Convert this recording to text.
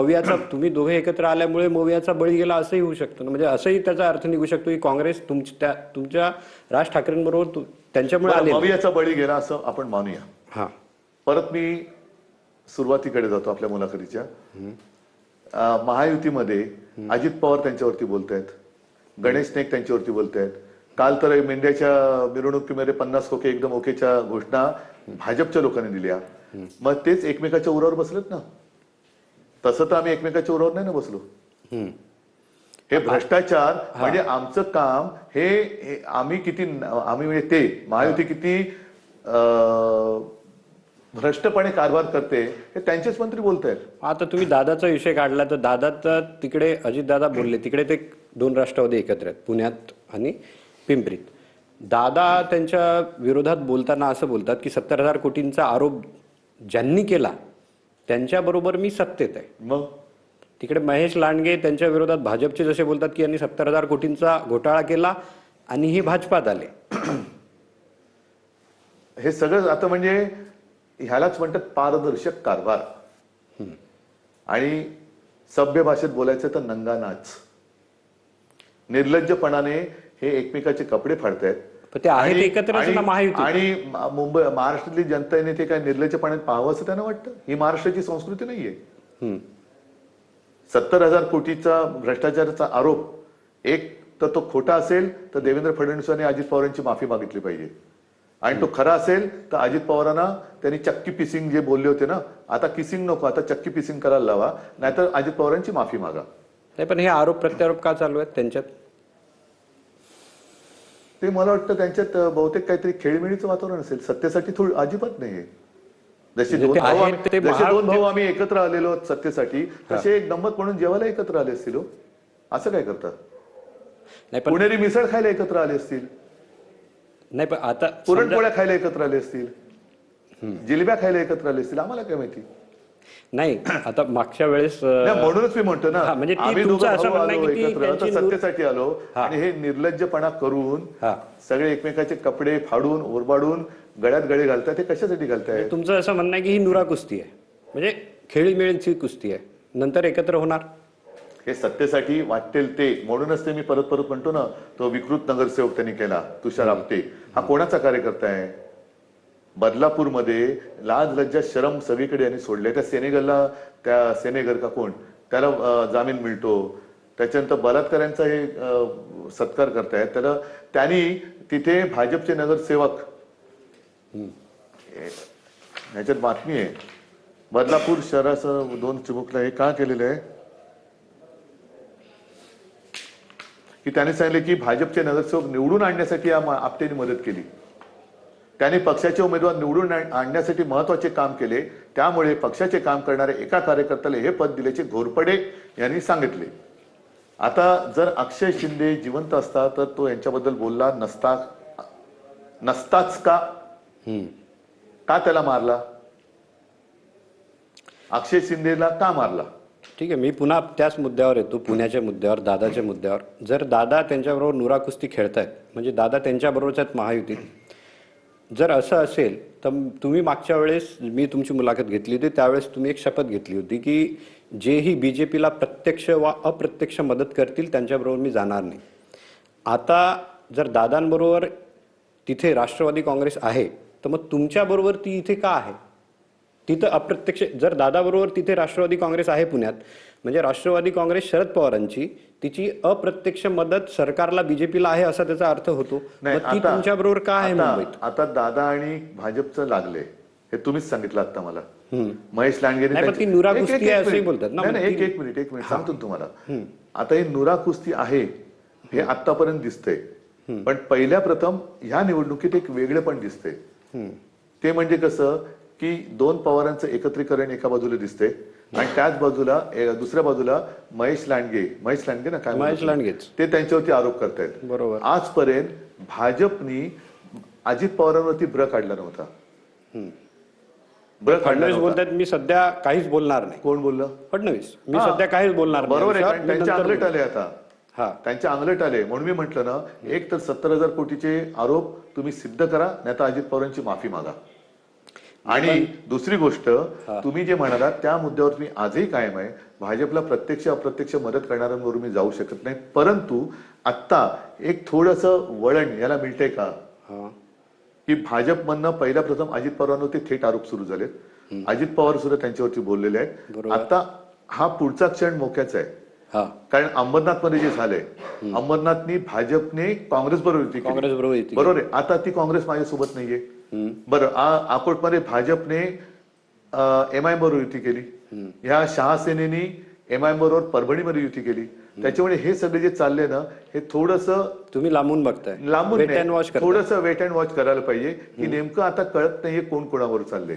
मवियाचा तुम्ही दोघे एकत्र आल्यामुळे मवियाचा बळी गेला असंही होऊ शकतं ना. म्हणजे असंही त्याचा अर्थ निघू शकतो की काँग्रेस तुमच्या राज ठाकरेंबरोबर त्यांच्यामुळे आले. मवियाचा बळी गेला असं आपण मानूया. हा, परत मी सुरुवातीकडे जातो आपल्या मुलाखतीच्या. महायुतीमध्ये अजित पवार त्यांच्यावरती बोलतायत, गणेश नाईक त्यांच्यावरती बोलतायत. काल तर मेंढ्याच्या मिरवणुकीमध्ये 50 खोके एकदम ओकेच्या घोषणा भाजपच्या लोकांनी दिल्या. मग तेच एकमेकाच्या उरावर बसलेत ना. तसं तर आम्ही एकमेकाच्या उरावर नाही ना बसलो. हे भ्रष्टाचार म्हणजे आमचं काम हे आम्ही म्हणजे ते महायुती किती भ्रष्टपणे कारभार करते हे त्यांचेच मंत्री बोलतायत. आता तुम्ही दादाचा विषय काढला तर दादा तर तिकडे अजितदादा बोलले, तिकडे ते 2 राष्ट्रवादी एकत्र आहेत पुण्यात आणि पिंपरीत. दादा त्यांच्या विरोधात बोलताना असं बोलतात की 70,000 कोटींचा आरोप ज्यांनी केला त्यांच्याबरोबर मी सत्तेत आहे. मग तिकडे महेश लांडगे त्यांच्या विरोधात भाजपचे जसे बोलतात की यांनी 70,000 कोटींचा घोटाळा केला आणि हे भाजपात आले. हे सगळं आता म्हणजे ह्यालाच म्हणतात पारदर्शक कारभार. आणि सभ्य भाषेत बोलायचं तर नंगा नाच. निर्लज्जपणाने हे एकमेकाचे कपडे फाडतायत. ते आहेत एकत्रच ना महायुती. आणि महाराष्ट्रातली जनतेने ते काय निर्लज्जपणाने पाहावं असं त्यांना वाटतं. ही महाराष्ट्राची संस्कृती नाहीये. 70,000 कोटीचा भ्रष्टाचाराचा आरोप एक तर तो खोटा असेल तर देवेंद्र फडणवीसांनी अजित पवारांची माफी मागितली पाहिजे. आणि तो खरा असेल तर अजित पवारांना त्यांनी चक्की पिसिंग जे बोलले होते ना, आता किसिंग नको, आता चक्की पिसिंग करायला लावा, नाहीतर अजित पवारांची माफी मागा. नाही, पण हे आरोप प्रत्यारोप का चालू आहेत त्यांच्यात? ते मला वाटतं त्यांच्यात बहुतेक काहीतरी खेळीमेळीचं वातावरण असेल. सत्तेसाठी थोडी अजिबात नाहीये. जसे दोन भाऊ आम्ही एकत्र आलेलो सत्तेसाठी, तसे एक गंमत म्हणून जेवायला एकत्र आले असतील. असं काय करतात? पुणेरी मिसळ खायला एकत्र आले असतील. नाही, पण आता पुरणपोळ्या खायला एकत्र आले असतील, जिलेब्या खायला एकत्र आले असतील, आम्हाला काय माहिती. नाही, आता मागच्या वेळेस म्हणूनच मी म्हणतो ना, म्हणजे आम्ही दोघं आलो एकत्र तर सत्तेसाठी आलो आणि हे निर्लज्जपणा करून सगळे एकमेकाचे कपडे फाडून ओरबाडून गळ्यात गळे घालतात. हे कशासाठी घालताय? तुमचं असं म्हणणं आहे की ही नुरा कुस्ती आहे, म्हणजे खेळीमेळीची कुस्ती आहे, नंतर एकत्र होणार. हे सत्तेसाठी वाटेल ते. म्हणूनच ते मी परत परत म्हणतो ना, तो विकृत नगरसेवक त्यांनी केला तुषार आपटे. हा कोणाचा कार्यकर्ता आहे? बदलापूरमध्ये लाज लज्जा शरम सगळीकडे यांनी सोडले. त्या सेनेगर का कोण त्याला जामीन मिळतो. त्याच्यानंतर बलात्कारांचा हे सत्कार करतायत त्याला. त्यांनी तिथे भाजपचे नगरसेवक, ह्याच्यात बातमी आहे, बदलापूर शहरासह 2 चिमुकला हे का केलेलं आहे की त्यांनी सांगितले की भाजपचे नगरसेवक निवडून आणण्यासाठी या आपटेने मदत केली. त्यांनी पक्षाचे उमेदवार निवडून आणण्यासाठी महत्वाचे काम केले. त्यामुळे पक्षाचे काम करणाऱ्या एका कार्यकर्त्याला हे पद दिल्याचे घोरपडे यांनी सांगितले. आता जर अक्षय शिंदे जिवंत असता तर तो यांच्याबद्दल बोलला नसताच का? का त्याला मारला? अक्षय शिंदेला का मारला? ठीक आहे, मी पुन्हा त्याच मुद्द्यावर येतो, पुण्याच्या मुद्द्यावर, दादाच्या मुद्द्यावर. जर दादा त्यांच्याबरोबर नुरा कुस्ती खेळतायत, म्हणजे दादा त्यांच्याबरोबरच आहेत महायुतीत, जर असं असेल तर तुम्ही मागच्या वेळेस मी तुमची मुलाखत घेतली होती त्यावेळेस तुम्ही एक शपथ घेतली होती की जेही बीजेपीला प्रत्यक्ष वा अप्रत्यक्ष मदत करतील त्यांच्याबरोबर मी जाणार नाही. आता जर दादांबरोबर तिथे राष्ट्रवादी काँग्रेस आहे तर मग तुमच्याबरोबर ती इथे का आहे? तिथं अप्रत्यक्ष, जर दादाबरोबर तिथे राष्ट्रवादी काँग्रेस आहे पुण्यात, म्हणजे राष्ट्रवादी काँग्रेस शरद पवारांची, तिची अप्रत्यक्ष मदत सरकारला बीजेपीला आहे असा त्याचा अर्थ होतो. ती तुमच्याबरोबर का आहे मुंबईत? आता दादा आणि भाजपचं लागले हे तुम्ही सांगितलं आता मला. महेश लांडगे नुरा कुस्ती आहे असंही बोलतात ना. एक मिनिट सांगतो तुम्हाला. आता ही नुरा कुस्ती आहे हे आतापर्यंत दिसतंय, पण पहिल्या प्रथम ह्या निवडणुकीत एक वेगळं पण दिसतंय. ते म्हणजे कसं की 2 पवारांचं एकत्रीकरण एका बाजूला दिसतंय आणि त्याच बाजूला दुसऱ्या बाजूला महेश लांडगे ना, काय महेश लांडगेच ते त्यांच्यावरती आरोप करतायत. बरोबर. आजपर्यंत भाजपनी अजित पवारांवरती ब्र काढला नव्हता. फडणवीस बोलतात मी सध्या काहीच बोलणार नाही. कोण बोललं? फडणवीस. मी सध्या काहीच बोलणार नाही. बरोबर आहे, त्यांच्या अंगलट आले आता. त्यांच्या अंगलट आले. म्हणून मी म्हटलं ना, एक तर 70,000 कोटीचे आरोप तुम्ही सिद्ध करा, नाही तर अजित पवारांची माफी मागा. आणि दुसरी गोष्ट तुम्ही जे म्हणालात त्या मुद्द्यावर मी आजही कायम आहे. भाजपला प्रत्यक्ष अप्रत्यक्ष मदत करणाऱ्यांवर मी जाऊ शकत नाही, परंतु आता एक थोडस वळण याला मिळतंय का, हा. की भाजपमधनं पहिल्या प्रथम अजित पवारांवरती थेट आरोप सुरू झालेत. अजित पवार सुद्धा त्यांच्यावरती बोललेले आहेत. बरोबर. आता हा पुढचा क्षण मोक्याचा आहे. हा. कारण अंबरनाथ मध्ये जे झालंय, अंबरनाथनी भाजपने काँग्रेस बरोबर युती केली. काँग्रेस बरोबर युती बरोबर आहे. आता ती काँग्रेस माझ्यासोबत नाहीये. बरं, अकोटमध्ये भाजपने एमआयएम बरोबर युती केली. ह्या शहासेनेनी एमआयएम बरोबर परभणीमध्ये युती केली. त्याच्यामुळे हे सगळे जे चालले ना, हे थोडंसं तुम्ही लांबून बघताय, लांबून वेट अँड वॉच थोडंसं वेट अँड वॉच करायला पाहिजे, की नेमकं आता कळत नाहीये कोण कोणावर चाललंय.